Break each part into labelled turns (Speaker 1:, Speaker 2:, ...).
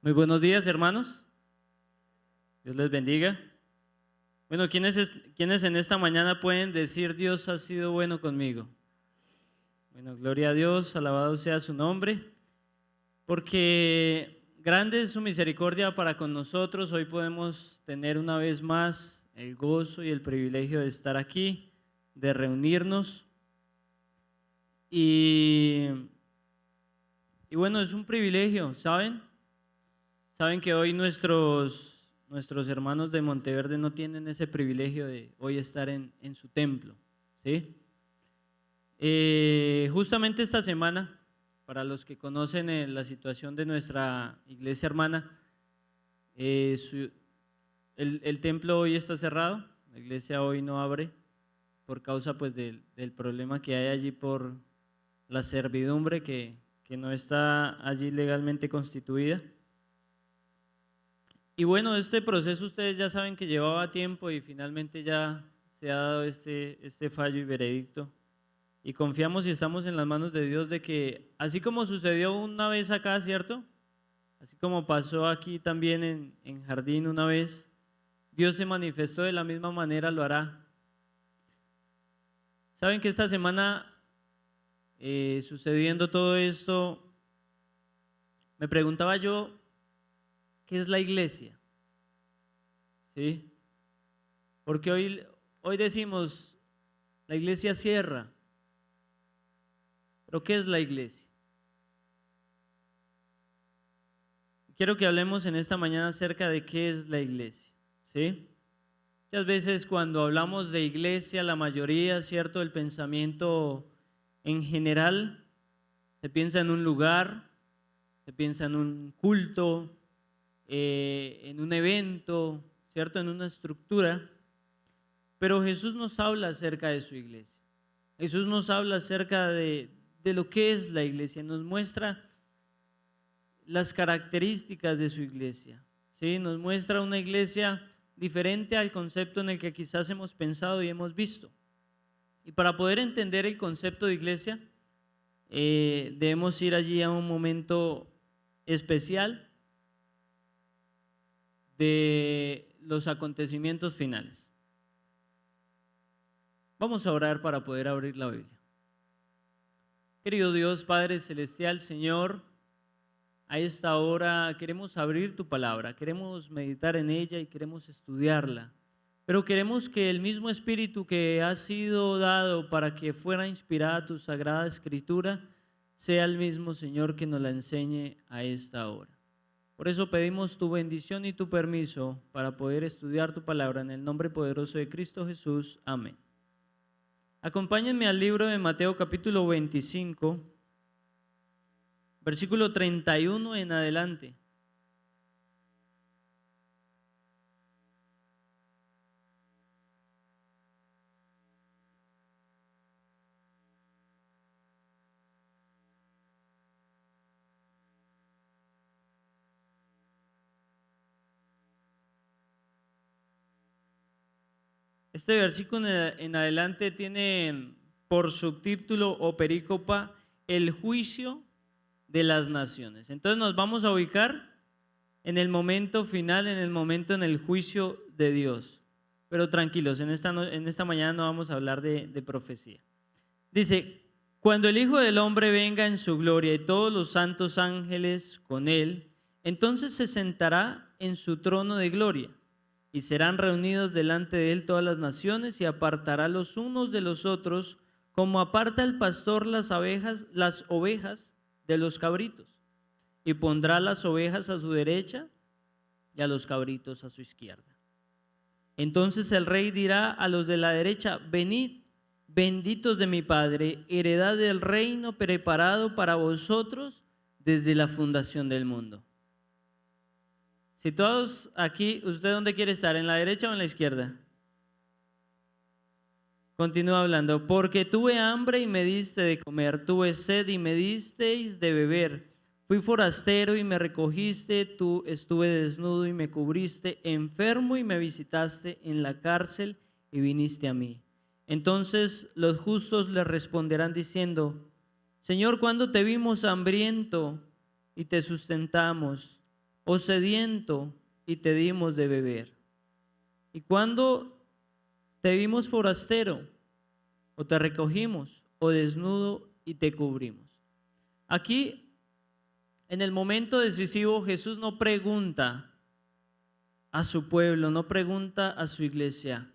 Speaker 1: Muy buenos días, hermanos. Dios les bendiga. Bueno, ¿quiénes en esta mañana pueden decir Dios ha sido bueno conmigo? Bueno, gloria a Dios, alabado sea su nombre, porque grande es su misericordia para con nosotros. Hoy podemos tener una vez más el gozo y el privilegio de estar aquí, de reunirnos. Y bueno, es un privilegio, ¿saben? Saben que hoy nuestros hermanos de Monteverde no tienen ese privilegio de hoy estar en su templo, ¿sí? Justamente esta semana, para los que conocen la situación de nuestra iglesia hermana, el templo hoy está cerrado, la iglesia hoy no abre por causa pues del problema que hay allí por la servidumbre que no está allí legalmente constituida. Y bueno, este proceso ustedes ya saben que llevaba tiempo y finalmente ya se ha dado este fallo y veredicto. Y confiamos y estamos en las manos de Dios de que, así como sucedió una vez acá, ¿cierto? Así como pasó aquí también en Jardín una vez, Dios se manifestó de la misma manera, lo hará. Saben que esta semana, sucediendo todo esto, me preguntaba yo, ¿qué es la iglesia? ¿Sí? Porque hoy decimos, la iglesia cierra. ¿Pero qué es la iglesia? Quiero que hablemos en esta mañana acerca de qué es la iglesia. ¿Sí? Muchas veces cuando hablamos de iglesia, la mayoría, ¿cierto? El pensamiento en general se piensa en un lugar, se piensa en un culto, en un evento, ¿cierto? En una estructura, pero Jesús nos habla acerca de su iglesia. Jesús nos habla acerca de lo que es la iglesia, nos muestra las características de su iglesia, ¿sí? Nos muestra una iglesia diferente al concepto en el que quizás hemos pensado y hemos visto. Y para poder entender el concepto de iglesia, debemos ir allí a un momento especial de los acontecimientos finales. Vamos a orar para poder abrir la Biblia. Querido Dios, Padre Celestial, Señor, a esta hora queremos abrir tu palabra, queremos meditar en ella y queremos estudiarla, pero queremos que el mismo Espíritu que ha sido dado para que fuera inspirada tu Sagrada Escritura sea el mismo, Señor, que nos la enseñe a esta hora. Por eso pedimos tu bendición y tu permiso para poder estudiar tu palabra en el nombre poderoso de Cristo Jesús. Amén. Acompáñenme al libro de Mateo capítulo 25, versículo 31 en adelante. Este versículo en adelante tiene por subtítulo o perícopa el juicio de las naciones. Entonces nos vamos a ubicar en el momento final, en el momento en el juicio de Dios. Pero tranquilos, en esta mañana no vamos a hablar de profecía. Dice, cuando el Hijo del Hombre venga en su gloria y todos los santos ángeles con él, entonces se sentará en su trono de gloria. Y serán reunidos delante de él todas las naciones y apartará los unos de los otros, como aparta el pastor las ovejas de los cabritos. Y pondrá las ovejas a su derecha y a los cabritos a su izquierda. Entonces el rey dirá a los de la derecha, venid, benditos de mi Padre, heredad del reino preparado para vosotros desde la fundación del mundo. Si todos aquí, ¿usted dónde quiere estar? ¿En la derecha o en la izquierda? Continúa hablando. Porque tuve hambre y me diste de comer, tuve sed y me disteis de beber, fui forastero y me recogiste, tú estuve desnudo y me cubriste, enfermo y me visitaste, en la cárcel y viniste a mí. Entonces los justos le responderán diciendo, Señor, ¿cuándo te vimos hambriento y te sustentamos, o sediento y te dimos de beber? ¿Y cuando te vimos forastero o te recogimos o desnudo y te cubrimos? Aquí, en el momento decisivo, Jesús no pregunta a su pueblo, no pregunta a su iglesia,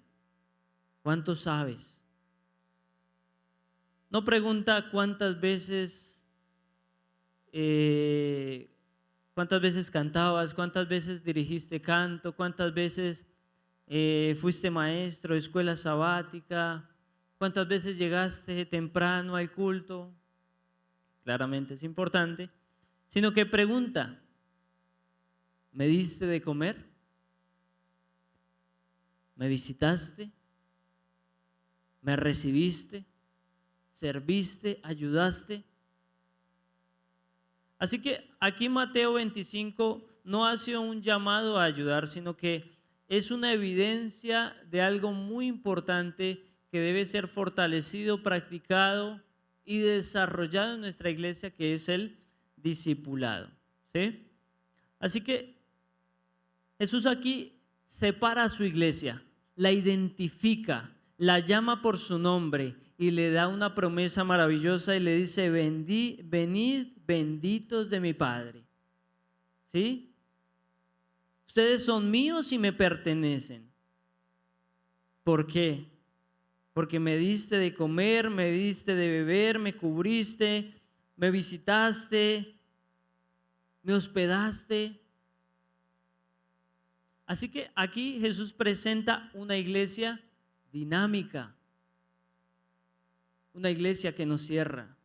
Speaker 1: ¿cuánto sabes? No pregunta cuántas veces cantabas, cuántas veces dirigiste canto, cuántas veces fuiste maestro de escuela sabática, cuántas veces llegaste temprano al culto. Claramente es importante, sino que pregunta, ¿me diste de comer? ¿Me visitaste? ¿Me recibiste? ¿Serviste? ¿Ayudaste? Así que aquí Mateo 25 no hace un llamado a ayudar, sino que es una evidencia de algo muy importante que debe ser fortalecido, practicado y desarrollado en nuestra iglesia, que es el discipulado. ¿Sí? Así que Jesús aquí separa a su iglesia, la identifica, la llama por su nombre y le da una promesa maravillosa y le dice: venid benditos de mi Padre. ¿Sí? Ustedes son míos y me pertenecen. ¿Por qué? Porque me diste de comer, me diste de beber, me cubriste, me visitaste, me hospedaste. Así que aquí Jesús presenta una iglesia dinámica, una iglesia que no cierra,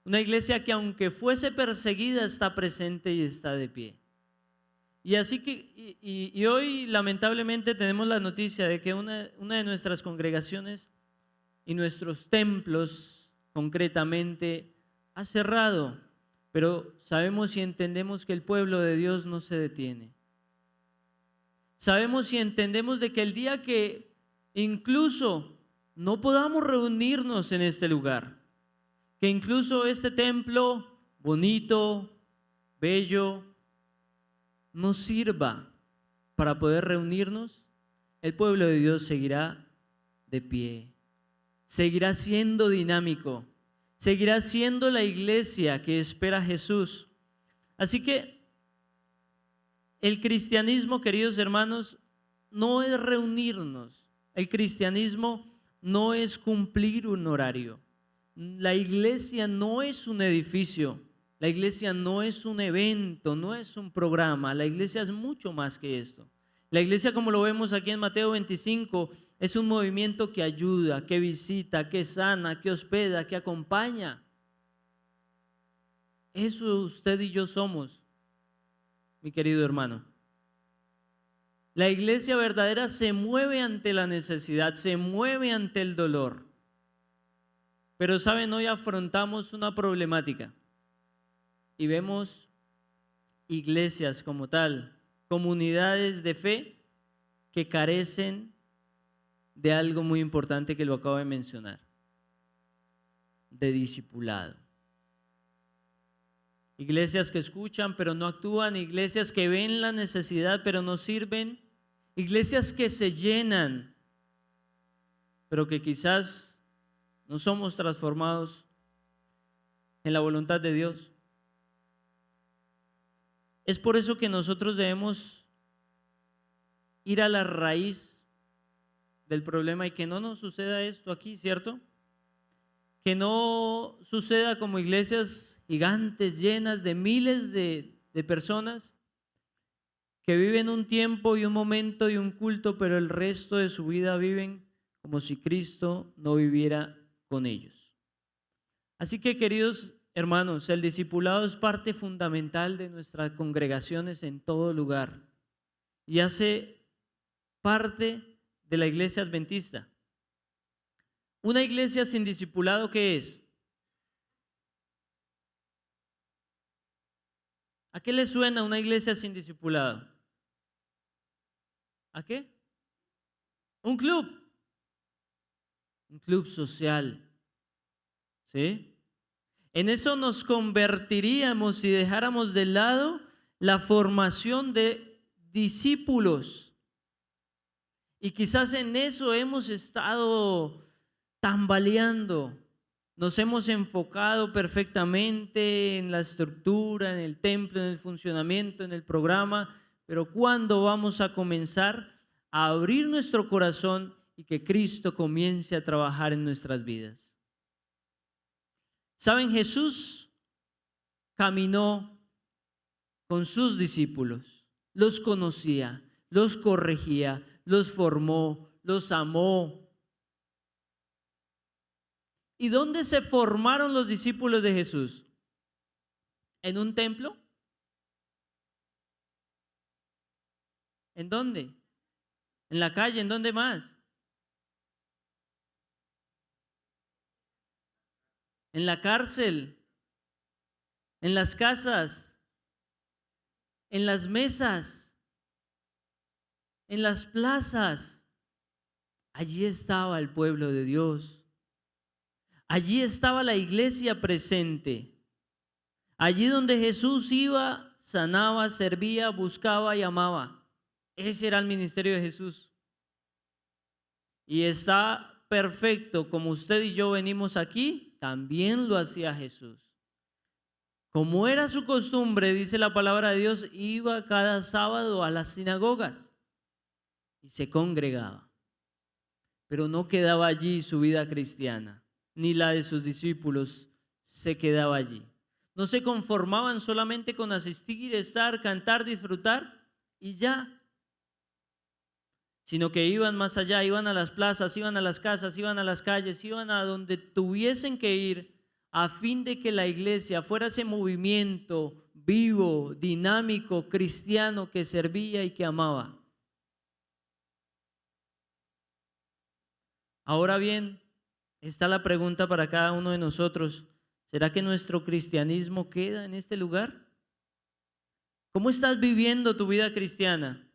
Speaker 1: una iglesia que aunque fuese perseguida está presente y está de pie. Y así que y hoy lamentablemente tenemos la noticia de que una de nuestras congregaciones y nuestros templos concretamente ha cerrado, pero sabemos y entendemos que el pueblo de Dios no se detiene. Sabemos y entendemos de que el día que incluso no podamos reunirnos en este lugar, que incluso este templo bonito, bello, no sirva para poder reunirnos, el pueblo de Dios seguirá de pie, seguirá siendo dinámico, seguirá siendo la iglesia que espera a Jesús. Así que el cristianismo, queridos hermanos, no es reunirnos. El cristianismo no es cumplir un horario. La iglesia no es un edificio. La iglesia no es un evento, no es un programa. La iglesia es mucho más que esto. La iglesia, como lo vemos aquí en Mateo 25, es un movimiento que ayuda, que visita, que sana, que hospeda, que acompaña. Eso usted y yo somos, mi querido hermano. La iglesia verdadera se mueve ante la necesidad, se mueve ante el dolor. Pero saben, hoy afrontamos una problemática y vemos iglesias como tal, comunidades de fe que carecen de algo muy importante que lo acabo de mencionar, de discipulado. Iglesias que escuchan pero no actúan, iglesias que ven la necesidad pero no sirven, iglesias que se llenan pero que quizás no somos transformados en la voluntad de Dios. Es por eso que nosotros debemos ir a la raíz del problema y que no nos suceda esto aquí, ¿cierto? Que no suceda como iglesias gigantes llenas de miles de personas que viven un tiempo y un momento y un culto, pero el resto de su vida viven como si Cristo no viviera con ellos. Así que, queridos hermanos, el discipulado es parte fundamental de nuestras congregaciones en todo lugar y hace parte de la iglesia adventista. Una iglesia sin discipulado, ¿qué es? ¿A qué le suena una iglesia sin discipulado? ¿A qué? Un club social, ¿sí? En eso nos convertiríamos si dejáramos de lado la formación de discípulos. Y quizás en eso hemos estado tambaleando. Nos hemos enfocado perfectamente en la estructura, en el templo, en el funcionamiento, en el programa, pero ¿cuándo vamos a comenzar a abrir nuestro corazón y que Cristo comience a trabajar en nuestras vidas? ¿Saben? Jesús caminó con sus discípulos, los conocía, los corregía, los formó, los amó. ¿Y dónde se formaron los discípulos de Jesús? ¿En un templo? ¿En dónde? ¿En la calle? ¿En dónde más? ¿En la cárcel? ¿En las casas? ¿En las mesas? ¿En las plazas? Allí estaba el pueblo de Dios. Allí estaba la iglesia presente. Allí donde Jesús iba, sanaba, servía, buscaba y amaba. Ese era el ministerio de Jesús. Y está perfecto, como usted y yo venimos aquí, también lo hacía Jesús. Como era su costumbre, dice la palabra de Dios, iba cada sábado a las sinagogas y se congregaba. Pero no quedaba allí su vida cristiana, ni la de sus discípulos se quedaba allí. No se conformaban solamente con asistir, estar, cantar, disfrutar y ya, sino que iban más allá, iban a las plazas, iban a las casas, iban a las calles, iban a donde tuviesen que ir a fin de que la iglesia fuera ese movimiento vivo, dinámico, cristiano que servía y que amaba. Ahora bien, está la pregunta para cada uno de nosotros. ¿Será que nuestro cristianismo queda en este lugar? ¿Cómo estás viviendo tu vida cristiana?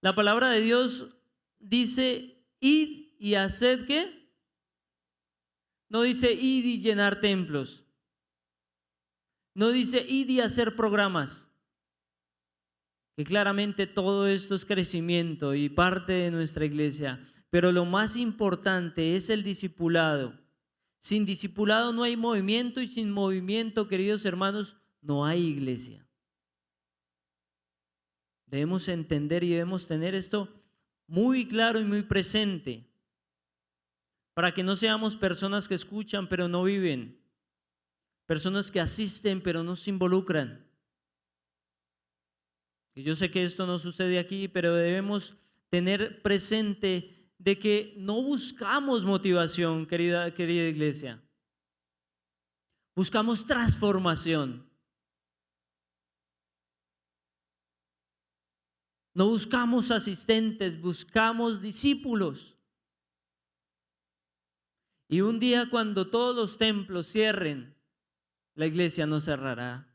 Speaker 1: La palabra de Dios dice, id y haced ¿qué? No dice id y llenar templos. No dice id y hacer programas. Que claramente todo esto es crecimiento y parte de nuestra iglesia. Pero lo más importante es el discipulado. Sin discipulado no hay movimiento y sin movimiento, queridos hermanos, no hay iglesia. Debemos entender y debemos tener esto muy claro y muy presente para que no seamos personas que escuchan pero no viven, personas que asisten pero no se involucran. Y yo sé que esto no sucede aquí, pero debemos tener presente de que no buscamos motivación, querida iglesia. Buscamos transformación. No buscamos asistentes, buscamos discípulos. Y un día cuando todos los templos cierren, la iglesia no cerrará.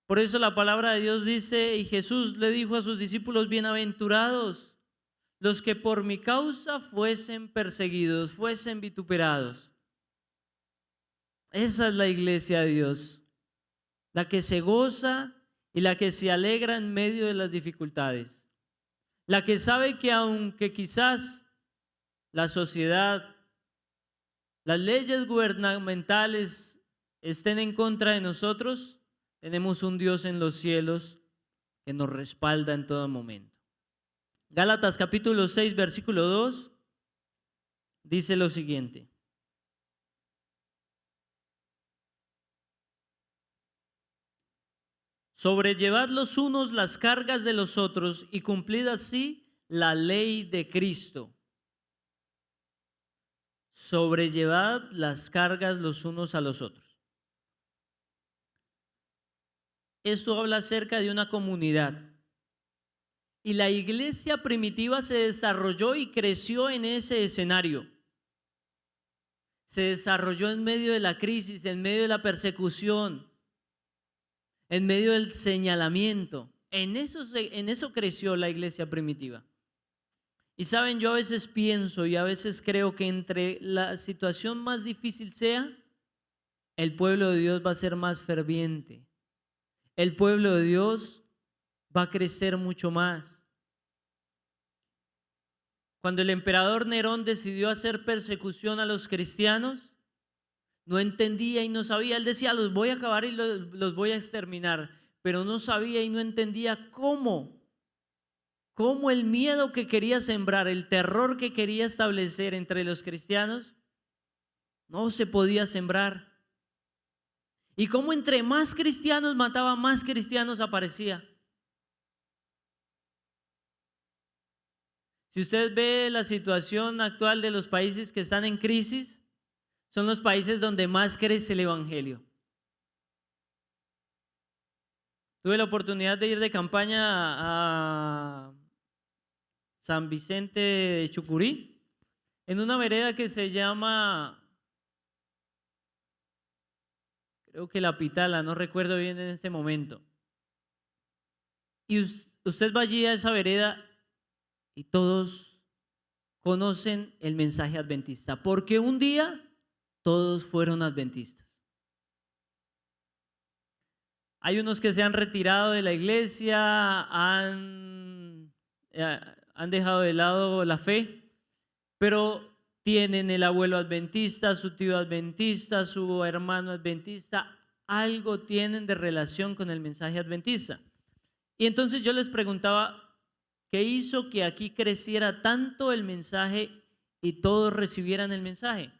Speaker 1: Por eso la palabra de Dios dice, y Jesús le dijo a sus discípulos, bienaventurados los que por mi causa fuesen perseguidos, fuesen vituperados. Esa es la iglesia de Dios, la que se goza y la que se alegra en medio de las dificultades, la que sabe que aunque quizás la sociedad, las leyes gubernamentales estén en contra de nosotros, tenemos un Dios en los cielos que nos respalda en todo momento. Gálatas capítulo 6, versículo 2, dice lo siguiente. Sobrellevad los unos las cargas de los otros y cumplid así la ley de Cristo. Sobrellevad las cargas los unos a los otros. Esto habla acerca de una comunidad. Y la iglesia primitiva se desarrolló y creció en ese escenario. Se desarrolló en medio de la crisis, en medio de la persecución, en medio del señalamiento. En eso creció la iglesia primitiva. Y saben, yo a veces pienso y a veces creo que entre la situación más difícil sea, el pueblo de Dios va a ser más ferviente. El pueblo de Dios va a crecer mucho más. Cuando el emperador Nerón decidió hacer persecución a los cristianos, no entendía y no sabía. Él decía, los voy a acabar y los voy a exterminar, pero no sabía y no entendía cómo el miedo que quería sembrar, el terror que quería establecer entre los cristianos, no se podía sembrar. Y cómo entre más cristianos mataba, más cristianos aparecía. Si usted ve la situación actual de los países que están en crisis, son los países donde más crece el evangelio. Tuve la oportunidad de ir de campaña a San Vicente de Chucurí, en una vereda que se llama, creo que La Pitala, no recuerdo bien en este momento. Y usted va allí a esa vereda y todos conocen el mensaje adventista, porque un día todos fueron adventistas. Hay unos que se han retirado de la iglesia, han dejado de lado la fe, pero tienen el abuelo adventista, su tío adventista, su hermano adventista, algo tienen de relación con el mensaje adventista. Y entonces yo les preguntaba, ¿qué hizo que aquí creciera tanto el mensaje y todos recibieran el mensaje?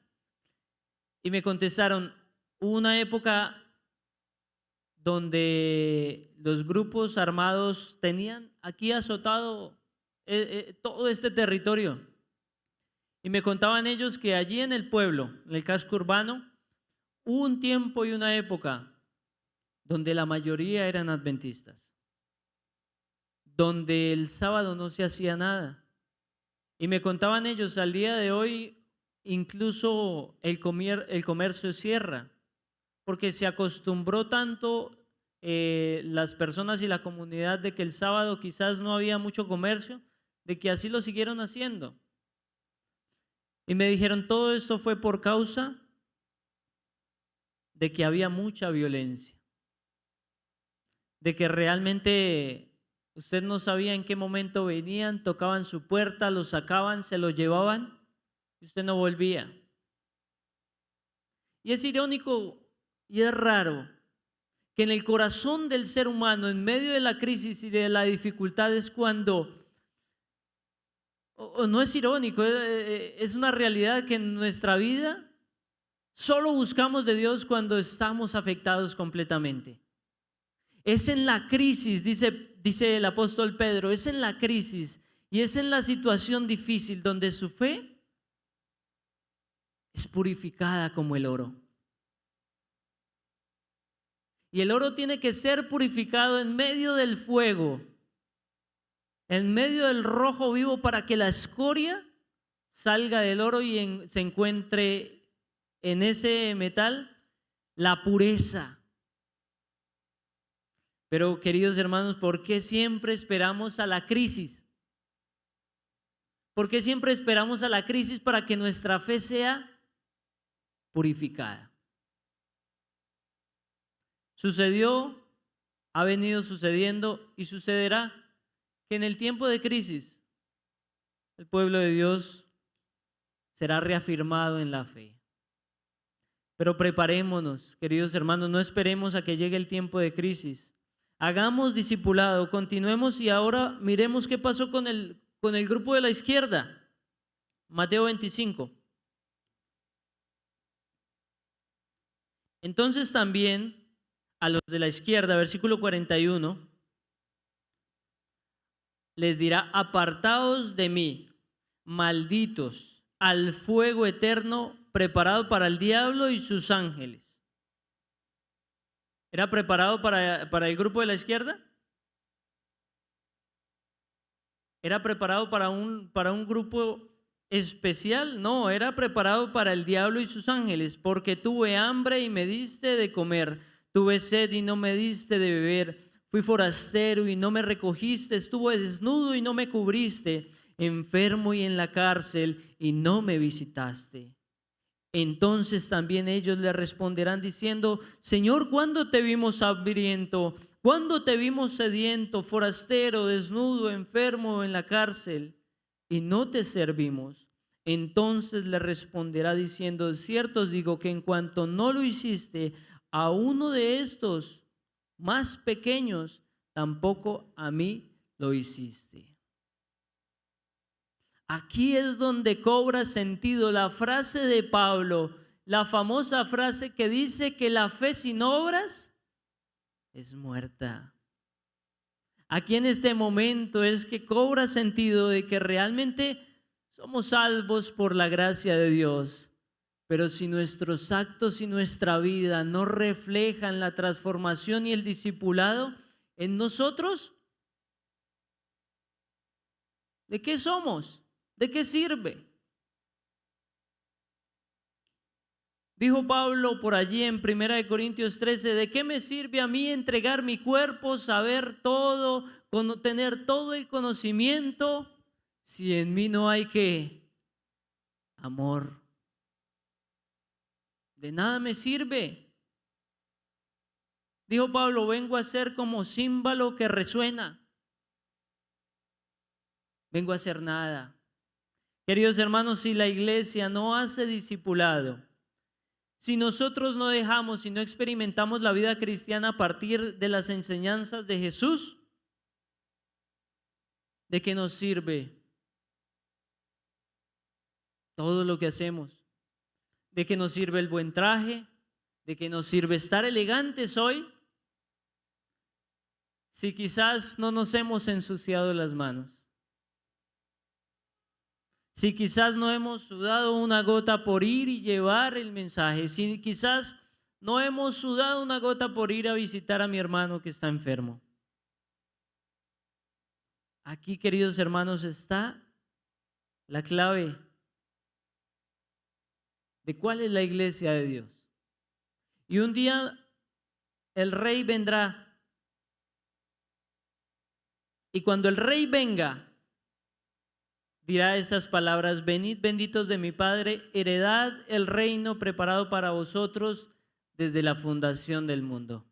Speaker 1: Y me contestaron, hubo una época donde los grupos armados tenían aquí azotado todo este territorio. Y me contaban ellos que allí en el pueblo, en el casco urbano, hubo un tiempo y una época donde la mayoría eran adventistas, donde el sábado no se hacía nada. Y me contaban ellos, al día de hoy incluso el comercio cierra, porque se acostumbró tanto las personas y la comunidad de que el sábado quizás no había mucho comercio, de que así lo siguieron haciendo. Y me dijeron, todo esto fue por causa de que había mucha violencia, de que realmente usted no sabía en qué momento venían, tocaban su puerta, lo sacaban, se lo llevaban y usted no volvía. Y es irónico y es raro que en el corazón del ser humano, en medio de la crisis y de la dificultad, es cuando, o no es irónico, es una realidad que en nuestra vida solo buscamos de Dios cuando estamos afectados completamente. Es en la crisis, dice el apóstol Pedro, es en la crisis y es en la situación difícil donde su fe es purificada como el oro. Y el oro tiene que ser purificado en medio del fuego, en medio del rojo vivo, para que la escoria salga del oro y se encuentre en ese metal la pureza. Pero queridos hermanos, ¿por qué siempre esperamos a la crisis? ¿Por qué siempre esperamos a la crisis para que nuestra fe sea purificada? Sucedió, ha venido sucediendo y sucederá que en el tiempo de crisis el pueblo de Dios será reafirmado en la fe. Pero preparémonos, queridos hermanos, no esperemos a que llegue el tiempo de crisis. Hagamos discipulado, continuemos y ahora miremos qué pasó con el grupo de la izquierda. Mateo 25. Entonces también a los de la izquierda, versículo 41, les dirá, apartaos de mí, malditos, al fuego eterno preparado para el diablo y sus ángeles. ¿Era preparado para el grupo de la izquierda? ¿Era preparado para un grupo especial? No, era preparado para el diablo y sus ángeles, porque tuve hambre y me diste de comer, tuve sed y no me diste de beber, fui forastero y no me recogiste, estuve desnudo y no me cubriste, enfermo y en la cárcel, y no me visitaste. Entonces también ellos le responderán diciendo: Señor, ¿cuándo te vimos hambriento? ¿Cuándo te vimos sediento, forastero, desnudo, enfermo en la cárcel, y no te servimos? Entonces le responderá diciendo: de cierto os digo que en cuanto no lo hiciste a uno de estos más pequeños, tampoco a mí lo hiciste. Aquí es donde cobra sentido la frase de Pablo, la famosa frase que dice que la fe sin obras es muerta. Aquí en este momento es que cobra sentido de que realmente somos salvos por la gracia de Dios, pero si nuestros actos y nuestra vida no reflejan la transformación y el discipulado en nosotros, ¿de qué somos? ¿De qué sirve? Dijo Pablo por allí en 1 Corintios 13: ¿de qué me sirve a mí entregar mi cuerpo, saber todo, tener todo el conocimiento, si en mí no hay qué? Amor. De nada me sirve. Dijo Pablo: vengo a ser como címbalo que resuena. Vengo a hacer nada. Queridos hermanos, si la iglesia no hace discipulado, si nosotros no dejamos y no experimentamos la vida cristiana a partir de las enseñanzas de Jesús, ¿de qué nos sirve todo lo que hacemos? ¿De qué nos sirve el buen traje? ¿De qué nos sirve estar elegantes hoy? Si quizás no nos hemos ensuciado las manos. Si quizás no hemos sudado una gota por ir y llevar el mensaje, si quizás no hemos sudado una gota por ir a visitar a mi hermano que está enfermo. Aquí, queridos hermanos, está la clave de cuál es la iglesia de Dios. Y un día el rey vendrá, y cuando el rey venga, dirá estas palabras: venid benditos de mi Padre, heredad el reino preparado para vosotros desde la fundación del mundo.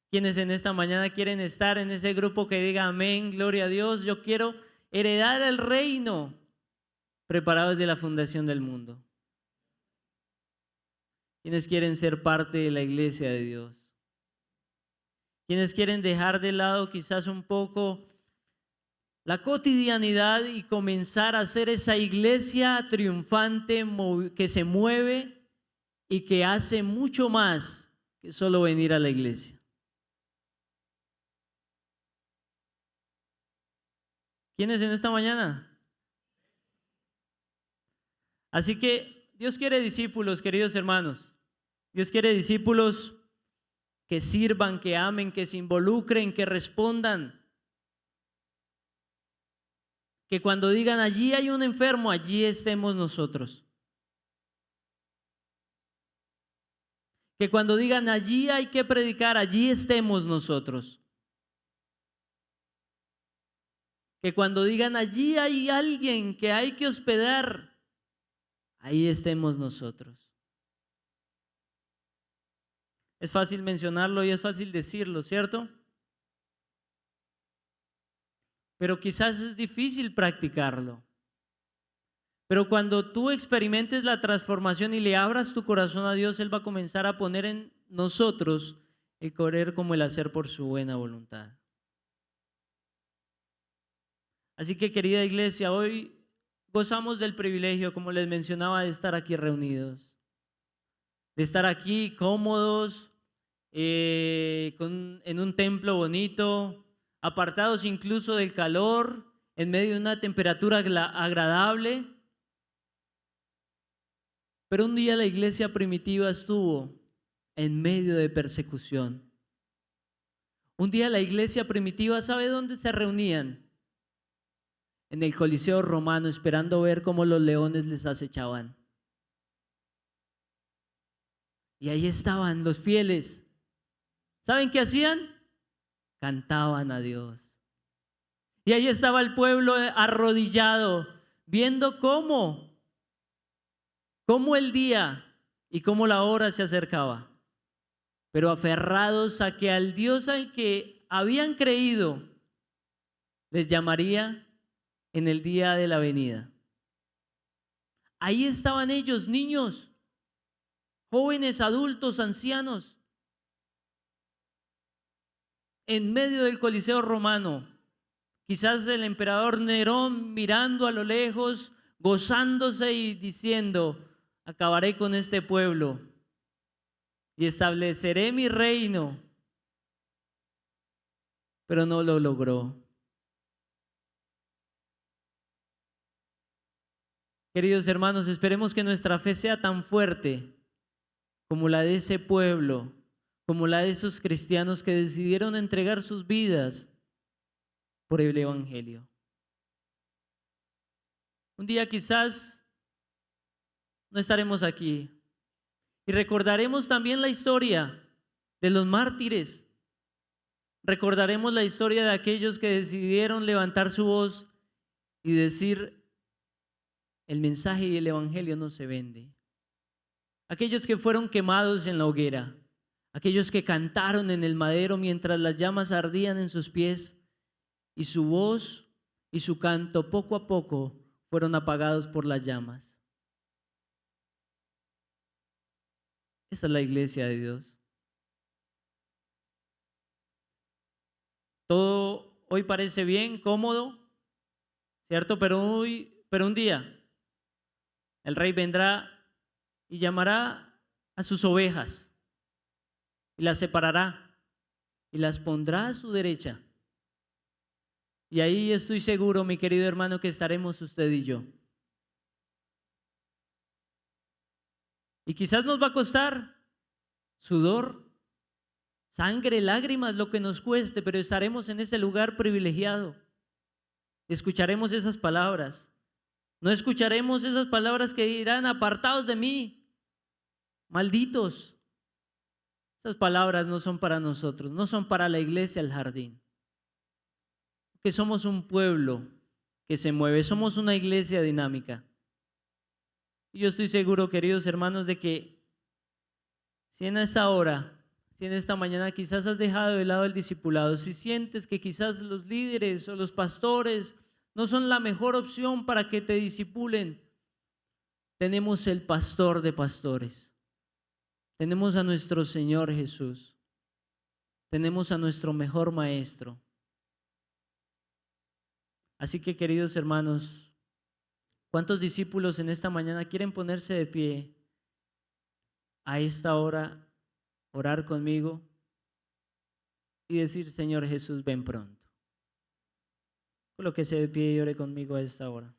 Speaker 1: ¿Quiénes en esta mañana quieren estar en ese grupo que diga amén, gloria a Dios? Yo quiero heredar el reino preparado desde la fundación del mundo. ¿Quiénes quieren ser parte de la iglesia de Dios? ¿Quiénes quieren dejar de lado quizás un poco la cotidianidad y comenzar a ser esa iglesia triunfante que se mueve y que hace mucho más que solo venir a la iglesia? ¿Quiénes en esta mañana? Así que Dios quiere discípulos, queridos hermanos. Dios quiere discípulos que sirvan, que amen, que se involucren, que respondan. Que cuando digan allí hay un enfermo, allí estemos nosotros. Que cuando digan allí hay que predicar, allí estemos nosotros. Que cuando digan allí hay alguien que hay que hospedar, ahí estemos nosotros. Es fácil mencionarlo y es fácil decirlo, ¿cierto? Pero quizás es difícil practicarlo. Pero cuando tú experimentes la transformación y le abras tu corazón a Dios, Él va a comenzar a poner en nosotros el querer como el hacer por su buena voluntad. Así que, querida iglesia, hoy gozamos del privilegio, como les mencionaba, de estar aquí reunidos, de estar aquí cómodos, en un templo bonito, apartados incluso del calor, en medio de una temperatura agradable. Pero un día la iglesia primitiva estuvo en medio de persecución. Un día la iglesia primitiva, ¿sabe dónde se reunían? En el Coliseo Romano, esperando ver cómo los leones les acechaban. Y ahí estaban los fieles. ¿Saben qué hacían? Cantaban a Dios. Y ahí estaba el pueblo arrodillado, viendo cómo el día y cómo la hora se acercaba, pero aferrados a que al Dios al que habían creído les llamaría en el día de la venida. Ahí estaban ellos, niños, jóvenes, adultos, ancianos, en medio del Coliseo romano. Quizás el emperador Nerón mirando a lo lejos, gozándose y diciendo: acabaré con este pueblo y estableceré mi reino. Pero no lo logró. Queridos hermanos, esperemos que nuestra fe sea tan fuerte como la de ese pueblo, como la de esos cristianos que decidieron entregar sus vidas por el Evangelio. Un día quizás no estaremos aquí y recordaremos también la historia de los mártires. Recordaremos la historia de aquellos que decidieron levantar su voz y decir: el mensaje y el Evangelio no se vende. Aquellos que fueron quemados en la hoguera, aquellos que cantaron en el madero mientras las llamas ardían en sus pies, y su voz y su canto poco a poco fueron apagados por las llamas. Esa es la iglesia de Dios. Todo hoy parece bien, cómodo, ¿cierto? Pero un día el rey vendrá y llamará a sus ovejas y las separará y las pondrá a su derecha. Y ahí estoy seguro, mi querido hermano, que estaremos usted y yo. Y quizás nos va a costar sudor, sangre, lágrimas, lo que nos cueste, pero estaremos en ese lugar privilegiado. Escucharemos esas palabras. No escucharemos esas palabras que dirán: apartados de mí, malditos. Esas palabras no son para nosotros, no son para la iglesia, el jardín. Que somos un pueblo que se mueve, somos una iglesia dinámica. Y yo estoy seguro, queridos hermanos, de que si en esta hora, si en esta mañana quizás has dejado de lado el discipulado, si sientes que quizás los líderes o los pastores no son la mejor opción para que te discipulen, tenemos el pastor de pastores, tenemos a nuestro Señor Jesús, tenemos a nuestro mejor maestro. Así que, queridos hermanos, ¿cuántos discípulos en esta mañana quieren ponerse de pie a esta hora, orar conmigo y decir: Señor Jesús, ven pronto? Colóquese de pie y ore conmigo a esta hora.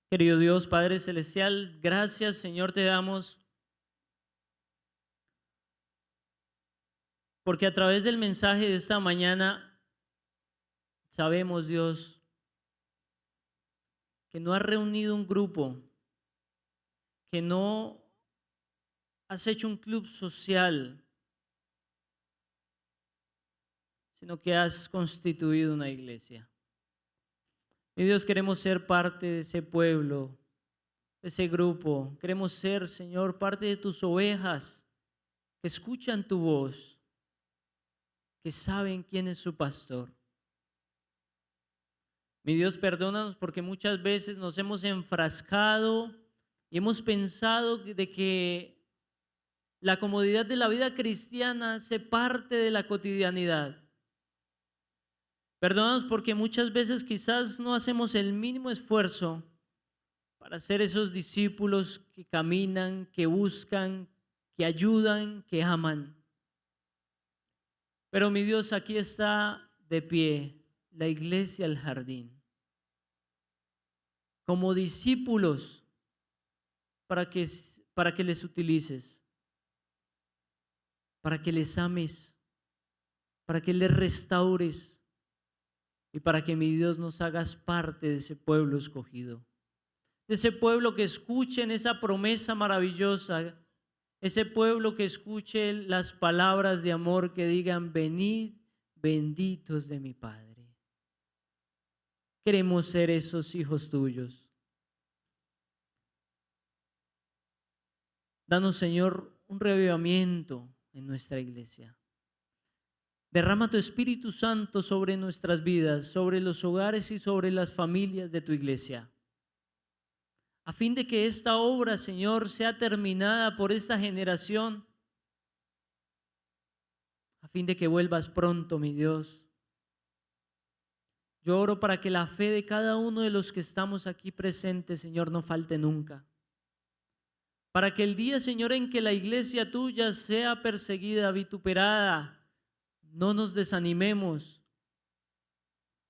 Speaker 1: Querido Dios, Padre Celestial, gracias, Señor, te damos porque a través del mensaje de esta mañana sabemos, Dios, que no has reunido un grupo, que no has hecho un club social, sino que has constituido una iglesia. Y Dios, queremos ser parte de ese pueblo, de ese grupo. Queremos ser, Señor, parte de tus ovejas que escuchan tu voz, que saben quién es su pastor. Mi Dios, perdónanos porque muchas veces nos hemos enfrascado y hemos pensado de que la comodidad de la vida cristiana hace parte de la cotidianidad. Perdónanos porque muchas veces quizás no hacemos el mínimo esfuerzo para ser esos discípulos que caminan, que buscan, que ayudan, que aman. Pero mi Dios, aquí está de pie la iglesia, el jardín, como discípulos para que les utilices, para que les ames, para que les restaures, y para que, mi Dios, nos hagas parte de ese pueblo escogido, de ese pueblo que escuche en esa promesa maravillosa, ese pueblo que escuche las palabras de amor que digan: venid, benditos de mi Padre. Queremos ser esos hijos tuyos. Danos, Señor, un reavivamiento en nuestra iglesia. Derrama tu Espíritu Santo sobre nuestras vidas, sobre los hogares y sobre las familias de tu iglesia, a fin de que esta obra, Señor, sea terminada por esta generación, a fin de que vuelvas pronto, mi Dios. Yo oro para que la fe de cada uno de los que estamos aquí presentes, Señor, no falte nunca. Para que el día, Señor, en que la iglesia tuya sea perseguida, vituperada, no nos desanimemos.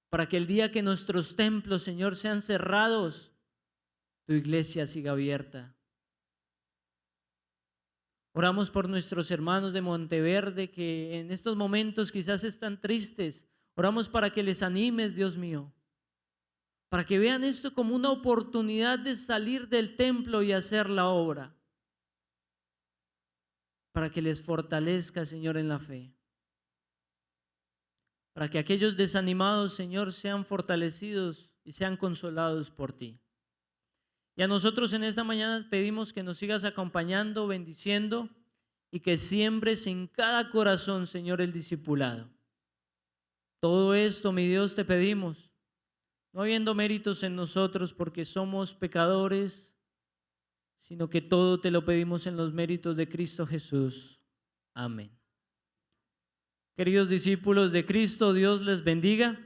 Speaker 1: Para que el día que nuestros templos, Señor, sean cerrados, tu iglesia siga abierta. Oramos por nuestros hermanos de Monteverde que en estos momentos quizás están tristes. Oramos para que les animes, Dios mío, para que vean esto como una oportunidad de salir del templo y hacer la obra, para que les fortalezca, Señor, en la fe, para que aquellos desanimados, Señor, sean fortalecidos y sean consolados por ti. Y a nosotros en esta mañana pedimos que nos sigas acompañando, bendiciendo, y que siembres en cada corazón, Señor, el discipulado. Todo esto, mi Dios, te pedimos, no habiendo méritos en nosotros porque somos pecadores, sino que todo te lo pedimos en los méritos de Cristo Jesús. Amén. Queridos discípulos de Cristo, Dios les bendiga.